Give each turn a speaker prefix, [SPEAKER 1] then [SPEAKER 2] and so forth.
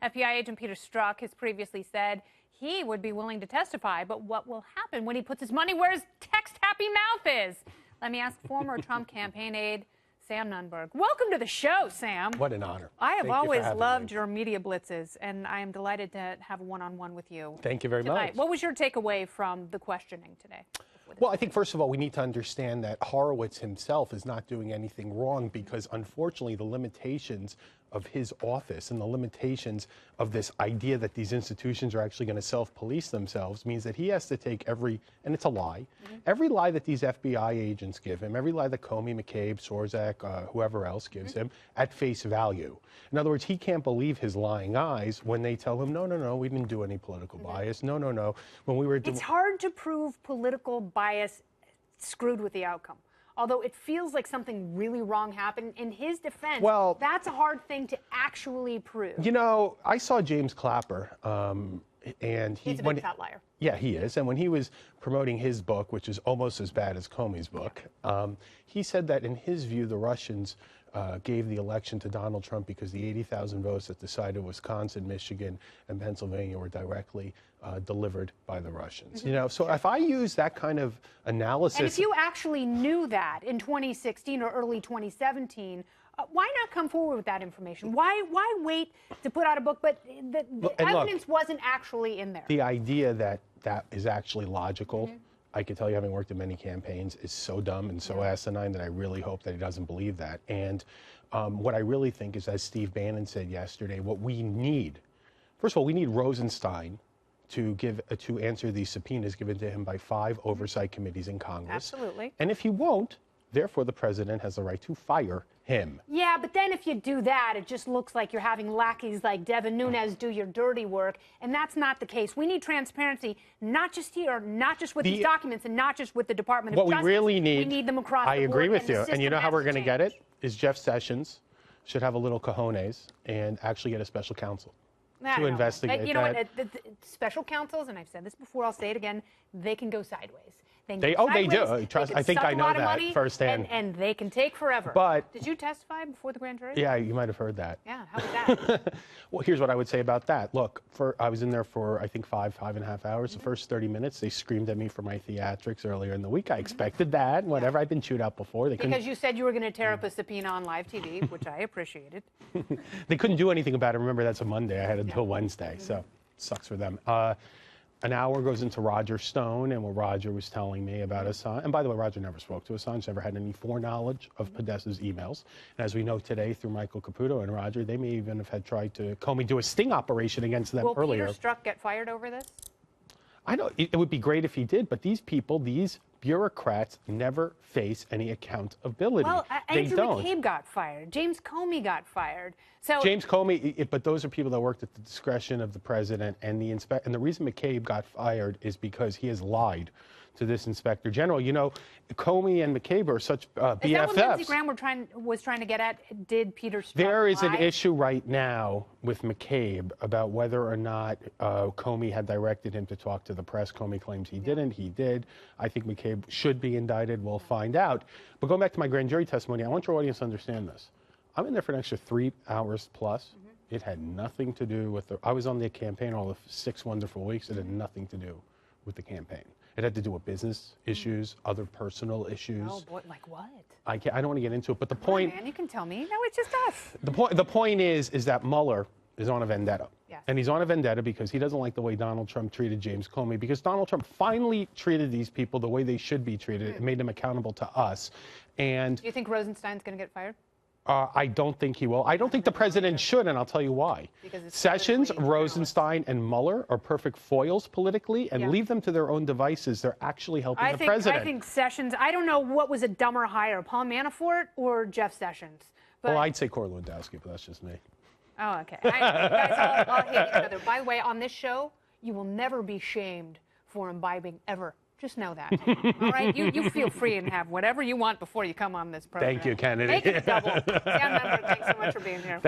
[SPEAKER 1] FBI agent Peter Strzok has previously said he would be willing to testify, but what will happen when he puts his money where his text-happy mouth is? Let me ask former Trump campaign aide Sam Nunberg. Welcome to the show, Sam.
[SPEAKER 2] What an honor.
[SPEAKER 1] I have always loved your media blitzes, and I am delighted to have a one-on-one with you.
[SPEAKER 2] Thank you very much.
[SPEAKER 1] What was your takeaway from the questioning today?
[SPEAKER 2] Well, I think, first of all, we need to understand that Horowitz himself is not doing anything wrong because, unfortunately, the limitations of his office and the limitations of this idea that these institutions are actually going to self-police themselves means that he has to take every, and it's a lie, every lie that these FBI agents give him, every lie that Comey, McCabe, Sorzak, whoever else gives him, at face value. In other words, he can't believe his lying eyes when they tell him, no, no, no, we didn't do any political bias. No, no, no. When we were
[SPEAKER 1] It's hard to prove political bias screwed with the outcome. Although it feels like something really wrong happened. In his defense,
[SPEAKER 2] well,
[SPEAKER 1] that's a hard thing to actually prove.
[SPEAKER 2] You know, I saw James Clapper, and
[SPEAKER 1] he's a big fat liar.
[SPEAKER 2] Yeah, he is. And when he was promoting his book, which is almost as bad as Comey's book, he said that in his view, the Russians gave the election to Donald Trump because the 80,000 votes that decided Wisconsin, Michigan, and Pennsylvania were directly delivered by the Russians. You know, so if I use that kind of analysis,
[SPEAKER 1] and if you actually knew that in 2016 or early 2017, why not come forward with that information? Why wait to put out a book? But the evidence wasn't actually in there.
[SPEAKER 2] The idea that that is actually logical, I can tell you, having worked in many campaigns, is so dumb and so asinine that I really hope that he doesn't believe that. And what I really think is, as Steve Bannon said yesterday, what we need, first of all, we need Rosenstein to answer these subpoenas given to him by 5 oversight committees in Congress.
[SPEAKER 1] Absolutely.
[SPEAKER 2] And if he won't, therefore the president has the right to fire him.
[SPEAKER 1] Yeah, but then if you do that, it just looks like you're having lackeys like Devin Nunes do your dirty work, and that's not the case. We need transparency, not just here, not just with these documents, and not just with the Department of Justice.
[SPEAKER 2] What we really need,
[SPEAKER 1] we need them across the board.
[SPEAKER 2] I agree with you, and you know how we're going to get it? Is Jeff Sessions should have a little cojones and actually get a special counsel to investigate that.
[SPEAKER 1] You know what, the special counsels, and I've said this before, I'll say it again, they can go sideways.
[SPEAKER 2] They do. I think I know that firsthand.
[SPEAKER 1] And they can take forever.
[SPEAKER 2] But
[SPEAKER 1] did you testify before the grand jury?
[SPEAKER 2] Yeah, you might have heard that.
[SPEAKER 1] Yeah, how was that?
[SPEAKER 2] Well, here's what I would say about that. Look, I was in there for, I think, 5.5 hours. The first 30 minutes, they screamed at me for my theatrics earlier in the week. I expected that. Whatever. I've been chewed out before.
[SPEAKER 1] Because you said you were going to tear up a subpoena on live TV, which I appreciated.
[SPEAKER 2] They couldn't do anything about it. Remember, that's a Monday. I had until Wednesday, so sucks for them. An hour goes into Roger Stone, and what Roger was telling me about Assange. And by the way, Roger never spoke to Assange, never had any foreknowledge of Podesta's emails. And as we know today through Michael Caputo and Roger, they may even have had tried to Comey do a sting operation against them earlier.
[SPEAKER 1] Will Peter Strzok get fired over this?
[SPEAKER 2] I know it would be great if he did, but these people, these bureaucrats, never face any accountability.
[SPEAKER 1] Well, Andrew McCabe got fired. James Comey got fired. So
[SPEAKER 2] James Comey, but those are people that worked at the discretion of the president, and the reason McCabe got fired is because he has lied to this inspector general. You know, Comey and McCabe are such BFFs.
[SPEAKER 1] Is that what Lindsey Graham was trying to get at? Did Peter Strzok
[SPEAKER 2] There is
[SPEAKER 1] lie?
[SPEAKER 2] an issue right now with McCabe about whether or not Comey had directed him to talk to the press. Comey claims he didn't. He did. I think McCabe should be indicted. We'll find out. But going back to my grand jury testimony, I want your audience to understand this. I'm in there for an extra 3 hours plus. It had nothing to do with I was on the campaign all the 6 wonderful weeks. It had nothing to do with the campaign. It had to do with business issues, other personal issues.
[SPEAKER 1] Oh boy, like what?
[SPEAKER 2] I don't want to get into it, but the point.
[SPEAKER 1] Man, you can tell me. No, it's just us.
[SPEAKER 2] The point is that Mueller is on a vendetta.
[SPEAKER 1] Yes.
[SPEAKER 2] And he's on a vendetta because he doesn't like the way Donald Trump treated James Comey, because Donald Trump finally treated these people the way they should be treated. It made them accountable to us. And
[SPEAKER 1] do you think Rosenstein's going to get fired?
[SPEAKER 2] I don't think he will. I don't think the president should, and I'll tell you why. Sessions, Rosenstein, and Mueller are perfect foils politically, and leave them to their own devices. They're actually helping the president.
[SPEAKER 1] I think Sessions, I don't know what was a dumber hire, Paul Manafort or Jeff Sessions. But,
[SPEAKER 2] well, I'd say Corey Lewandowski, but that's just me.
[SPEAKER 1] Oh, okay. You guys all hate each other. By the way, on this show, you will never be shamed for imbibing ever. Just know that. All right? You feel free and have whatever you want before you come on this program.
[SPEAKER 2] Thank you, Kennedy.
[SPEAKER 1] Make it a double. Sam Nunberg, thanks so much for being here.